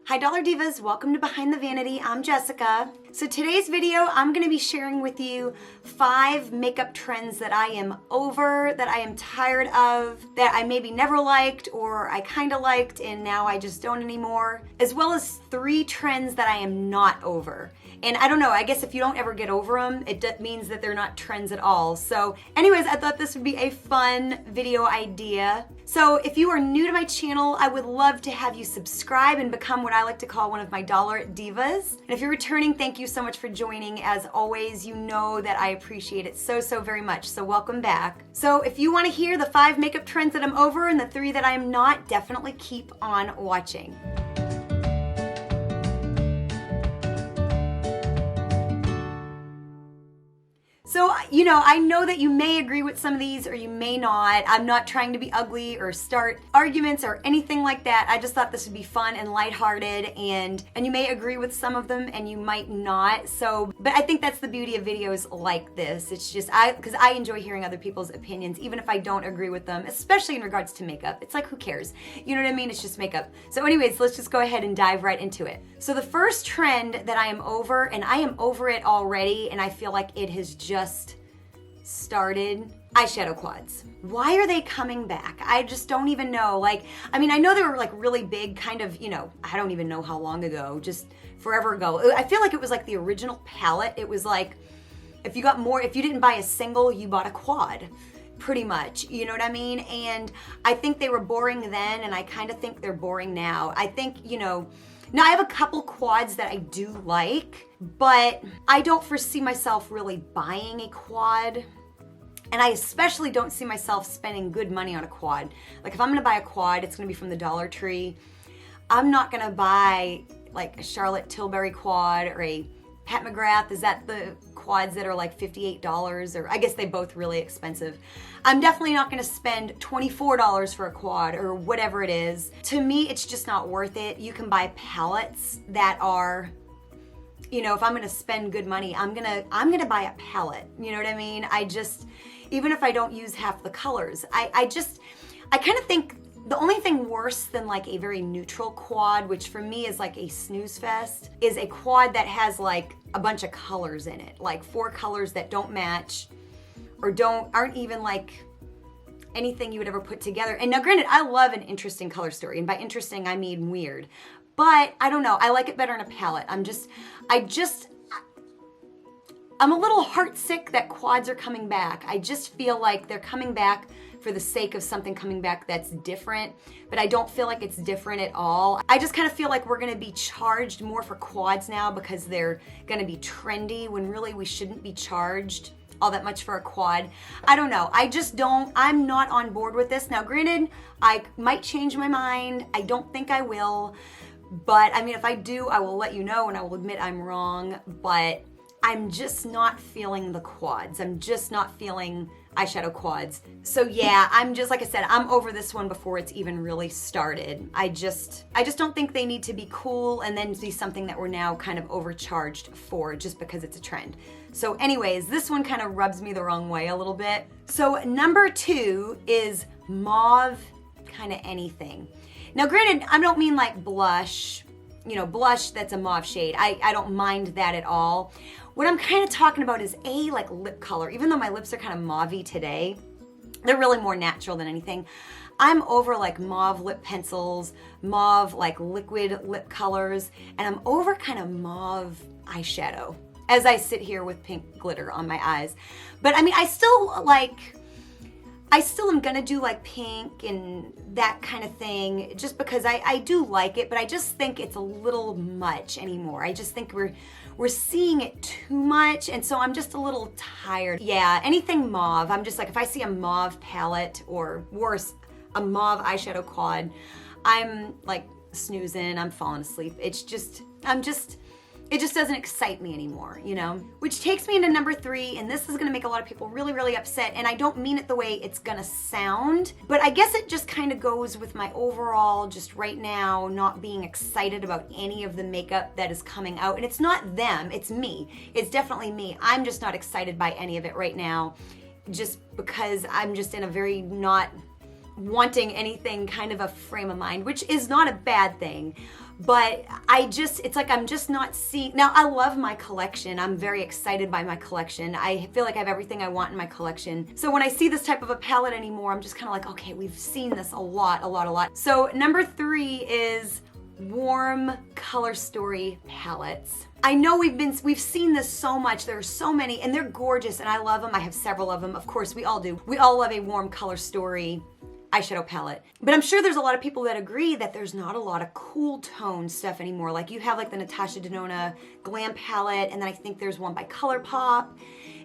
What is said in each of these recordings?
Hi Dollar Divas, welcome to Behind the Vanity. I'm Jessica. So today's video, I'm gonna be sharing with you 5 makeup trends that I am over, that I am tired of, that I maybe never liked or I kinda liked and now I just don't anymore, as well as 3 trends that I am not over. And I don't know, I guess if you don't ever get over them, it means that they're not trends at all. So anyways, I thought this would be a fun video idea. So if you are new to my channel, I would love to have you subscribe and become what I like to call one of my Dollar Divas. And if you're returning, thank you so much for joining. As always, you know that I appreciate it so very much. So welcome back. So if you want to hear the 5 makeup trends that I'm over and the 3 that I am not, definitely keep on watching. So, you know, I know that you may agree with some of these or you may not. I'm not trying to be ugly or start arguments or anything like that. I just thought this would be fun and lighthearted, and you may agree with some of them and you might not. So, but I think that's the beauty of videos like this. It's just, because I enjoy hearing other people's opinions, even if I don't agree with them, especially in regards to makeup. It's like, who cares? You know what I mean? It's just makeup. So anyways, let's just go ahead and dive right into it. So the first trend that I am over, and I am over it already, and I feel like it has just started, eyeshadow quads. Why are they coming back? I just don't even know. Like, I mean, I know they were like really big kind of, you know, I don't even know how long ago, just forever ago. I feel like it was like the original palette. It was like, if you got more, if you didn't buy a single, you bought a quad. Pretty much, you know what I mean? And I think they were boring then, and I kind of think they're boring now. I think, you know, now I have a couple quads that I do like, but I don't foresee myself really buying a quad. And I especially don't see myself spending good money on a quad. Like if I'm gonna buy a quad, it's gonna be from the Dollar Tree. I'm not gonna buy like a Charlotte Tilbury quad or a Pat McGrath. Is that the quads that are like $58? Or I guess they both really expensive. I'm definitely not gonna spend $24 for a quad or whatever it is. To me, it's just not worth it. You can buy palettes that are, you know, if I'm gonna spend good money, I'm gonna buy a palette. You know what I mean? I just, even if I don't use half the colors, I kind of think the only thing worse than like a very neutral quad, which for me is like a snooze fest, is a quad that has like a bunch of colors in it, like 4 colors that don't match or aren't even like anything you would ever put together. And now granted, I love an interesting color story, and by interesting I mean weird. But I don't know, I like it better in a palette. I'm a little heartsick that quads are coming back. I just feel like they're coming back for the sake of something coming back that's different, but I don't feel like it's different at all. I just kind of feel like we're gonna be charged more for quads now because they're gonna be trendy, when really we shouldn't be charged all that much for a quad. I don't know, I'm not on board with this. Now granted, I might change my mind. I don't think I will, but I mean, if I do, I will let you know and I will admit I'm wrong, but I'm just not feeling the quads. I'm just not feeling eyeshadow quads. So yeah, I'm just, like I said, I'm over this one before it's even really started. I just don't think they need to be cool and then be something that we're now kind of overcharged for just because it's a trend. So anyways, this one kind of rubs me the wrong way a little bit. So number 2 is mauve kind of anything. Now granted, I don't mean like blush, you know, blush that's a mauve shade. I don't mind that at all. What I'm kind of talking about is like lip color. Even though my lips are kind of mauve-y today, they're really more natural than anything. I'm over like mauve lip pencils, mauve like liquid lip colors, and I'm over kind of mauve eyeshadow as I sit here with pink glitter on my eyes. But I mean, I still am gonna do like pink and that kind of thing just because I do like it, but I just think it's a little much anymore. I just think we're seeing it too much, and so I'm just a little tired. Yeah, anything mauve, I'm just like, if I see a mauve palette or worse, a mauve eyeshadow quad, I'm like snoozing, I'm falling asleep. It just doesn't excite me anymore, you know? Which takes me into number 3, and this is gonna make a lot of people really upset, and I don't mean it the way it's gonna sound, but I guess it just kind of goes with my overall, just right now, not being excited about any of the makeup that is coming out. And it's not them, it's me. It's definitely me. I'm just not excited by any of it right now, just because I'm just in a very not wanting anything kind of a frame of mind, which is not a bad thing. but it's like I'm just not seeing. Now, I love my collection. I'm very excited by my collection. I feel like I have everything I want in my collection. So when I see this type of a palette anymore, I'm just kind of like, okay, we've seen this a lot. So number 3 is warm color story palettes. I know we've seen this so much. There are so many, and they're gorgeous, and I love them. I have several of them. Of course, we all do. We all love a warm color story eyeshadow palette. But I'm sure there's a lot of people that agree that there's not a lot of cool tone stuff anymore. Like you have like the Natasha Denona Glam palette, and then I think there's one by ColourPop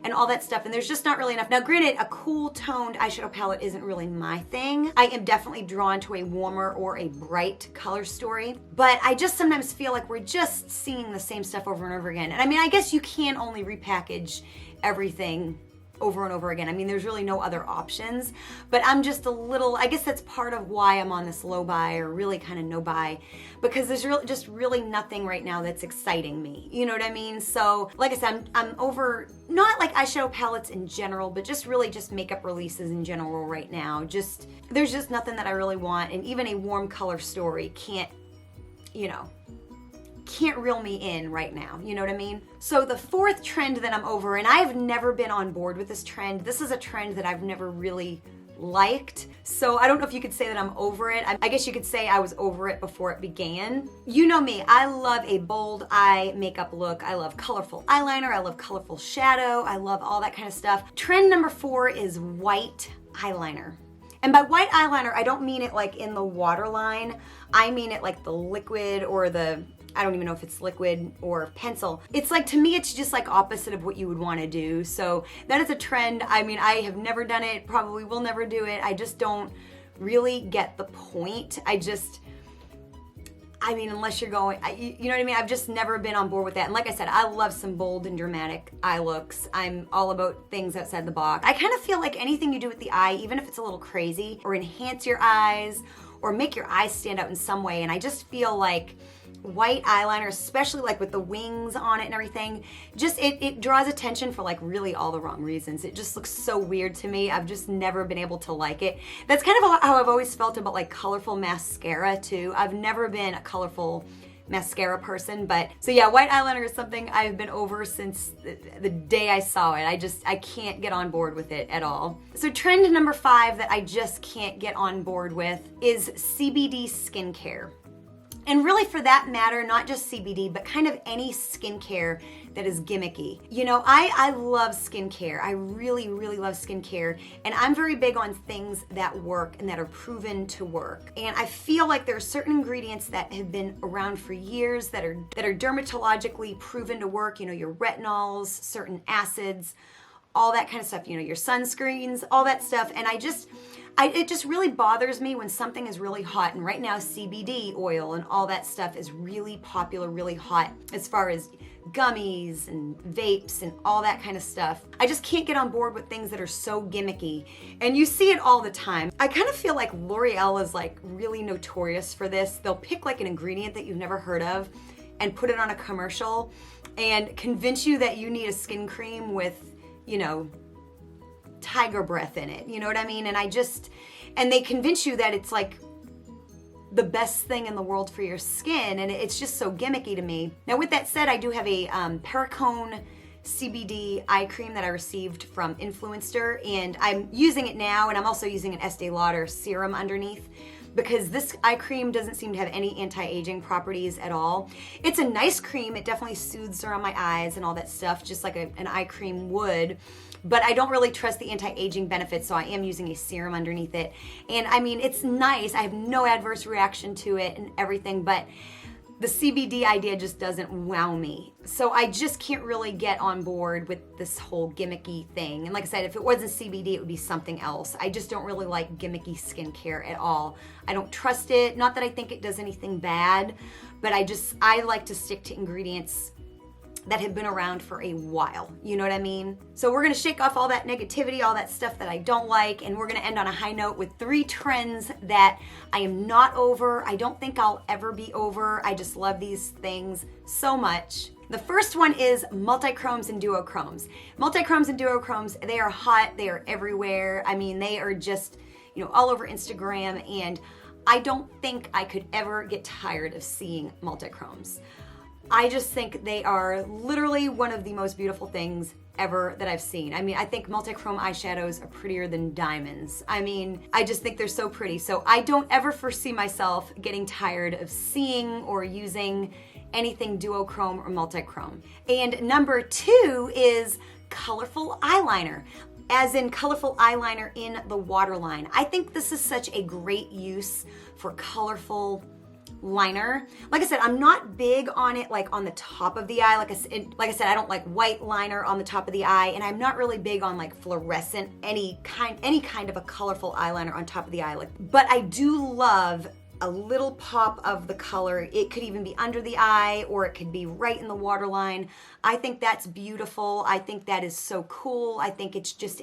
and all that stuff, and there's just not really enough. Now granted, a cool toned eyeshadow palette isn't really my thing. I am definitely drawn to a warmer or a bright color story, but I just sometimes feel like we're just seeing the same stuff over and over again. And I mean, I guess you can only repackage everything over and over again. I mean, there's really no other options, but I'm just a little, I guess that's part of why I'm on this low buy or really kind of no buy, because there's just really nothing right now that's exciting me. You know what I mean? So like I said, I'm over, not like eyeshadow palettes in general, but just really just makeup releases in general right now. There's just nothing that I really want, and even a warm color story can't reel me in right now, you know what I mean? So the 4th trend that I'm over, and I've never been on board with this trend. This is a trend that I've never really liked. So I don't know if you could say that I'm over it. I guess you could say I was over it before it began. You know me, I love a bold eye makeup look. I love colorful eyeliner. I love colorful shadow. I love all that kind of stuff. Trend number 4 is white eyeliner. And by white eyeliner, I don't mean it like in the waterline. I mean it like the liquid or I don't even know if it's liquid or pencil. It's like, to me, it's just like opposite of what you would want to do. So that is a trend. I mean, I have never done it, probably will never do it. I just don't really get the point. Unless you're going, you know what I mean? I've just never been on board with that. And like I said, I love some bold and dramatic eye looks. I'm all about things outside the box. I kind of feel like anything you do with the eye, even if it's a little crazy, or enhance your eyes, or make your eyes stand out in some way. And I just feel like white eyeliner, especially like with the wings on it and everything, just it draws attention for like really all the wrong reasons. It just looks so weird to me. I've just never been able to like it. That's kind of how I've always felt about like colorful mascara too. I've never been a colorful mascara person, but so yeah, white eyeliner is something I've been over since the day I saw it. I can't get on board with it at all. So trend number 5 that I just can't get on board with is CBD Skin Care. And really, for that matter, not just CBD, but kind of any skincare that is gimmicky. You know, I love skincare. I really, really love skincare. And I'm very big on things that work and that are proven to work. And I feel like there are certain ingredients that have been around for years that are dermatologically proven to work. You know, your retinols, certain acids, all that kind of stuff. You know, your sunscreens, all that stuff. And it just really bothers me when something is really hot, and right now CBD oil and all that stuff is really popular, really hot as far as gummies and vapes and all that kind of stuff. I just can't get on board with things that are so gimmicky, and you see it all the time. I kind of feel like L'Oreal is like really notorious for this. They'll pick like an ingredient that you've never heard of and put it on a commercial and convince you that you need a skin cream with, you know, tiger breath in it, you know what I mean? And they convince you that it's like the best thing in the world for your skin, and it's just so gimmicky to me. Now with that said, I do have a Perricone CBD eye cream that I received from Influencer, and I'm using it now, and I'm also using an Estee Lauder serum underneath, because this eye cream doesn't seem to have any anti-aging properties at all. It's a nice cream. It definitely soothes around my eyes and all that stuff, just like an eye cream would. But I don't really trust the anti-aging benefits, so I am using a serum underneath it. And I mean, it's nice. I have no adverse reaction to it and everything, but the CBD idea just doesn't wow me. So I just can't really get on board with this whole gimmicky thing. And like I said, if it wasn't CBD, it would be something else. I just don't really like gimmicky skincare at all. I don't trust it. Not that I think it does anything bad, but I like to stick to ingredients that have been around for a while. You know what I mean? So we're gonna shake off all that negativity, all that stuff that I don't like, and we're gonna end on a high note with 3 trends that I am not over. I don't think I'll ever be over. I just love these things so much. The first one is multichromes and duochromes. Multichromes and duochromes, they are hot, they are everywhere. I mean, they are just, you know, all over Instagram, and I don't think I could ever get tired of seeing Multichromes. I just think they are literally one of the most beautiful things ever that I've seen. I mean, I think multichrome eyeshadows are prettier than diamonds. I mean, I just think they're so pretty. So I don't ever foresee myself getting tired of seeing or using anything duochrome or multichrome. And number 2 is colorful eyeliner, as in colorful eyeliner in the waterline. I think this is such a great use for colorful liner. Like I said, I'm not big on it like on the top of the eye. Like I said, I don't like white liner on the top of the eye, and I'm not really big on like fluorescent, any kind of a colorful eyeliner on top of the eye. But I do love a little pop of the color. It could even be under the eye, or it could be right in the waterline. I think that's beautiful. I think that is so cool. I think it's just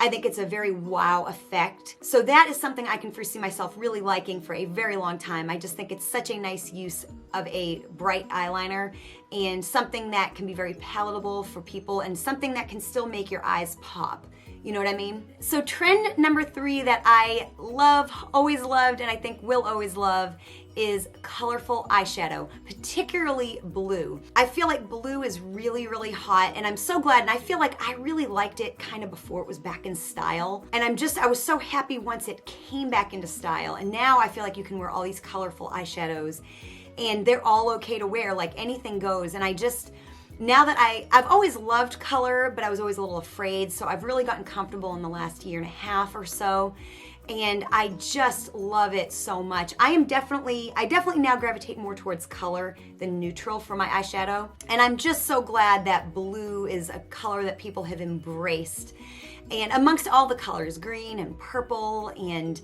I think it's a very wow effect. So that is something I can foresee myself really liking for a very long time. I just think it's such a nice use of a bright eyeliner, and something that can be very palatable for people, and something that can still make your eyes pop. You know what I mean? So trend number 3 that I love, always loved, and I think will always love is colorful eyeshadow, particularly blue. I feel like blue is really, really hot, and I'm so glad, and I feel like I really liked it kind of before it was back in style. And I was so happy once it came back into style, and now I feel like you can wear all these colorful eyeshadows, and they're all okay to wear, like anything goes. And now that I've always loved color, but I was always a little afraid, so I've really gotten comfortable in the last year and a half or so, and I just love it so much. I definitely now gravitate more towards color than neutral for my eyeshadow, and I'm just so glad that blue is a color that people have embraced. And amongst all the colors, green and purple and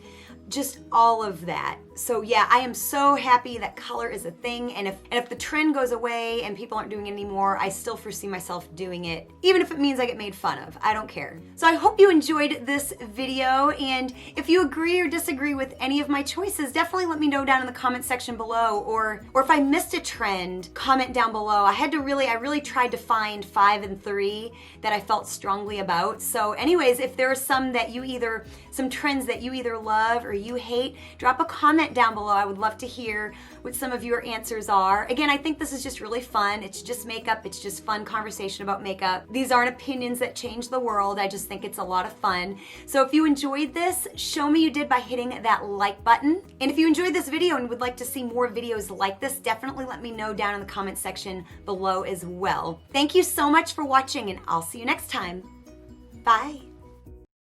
just all of that. So yeah, I am so happy that color is a thing, and if the trend goes away and people aren't doing it anymore, I still foresee myself doing it, even if it means I get made fun of. I don't care. So I hope you enjoyed this video, and if you agree or disagree with any of my choices, definitely let me know down in the comment section below, or if I missed a trend, comment down below. I really tried to find 5 and 3 that I felt strongly about. So anyways, if there are some trends that you either love or you hate, drop a comment down below. I would love to hear what some of your answers are. Again, I think this is just really fun. It's just makeup. It's just fun conversation about makeup. These aren't opinions that change the world. I just think it's a lot of fun. So if you enjoyed this, show me you did by hitting that like button. And if you enjoyed this video and would like to see more videos like this, definitely let me know down in the comment section below as well. Thank you so much for watching, and I'll see you next time. Bye.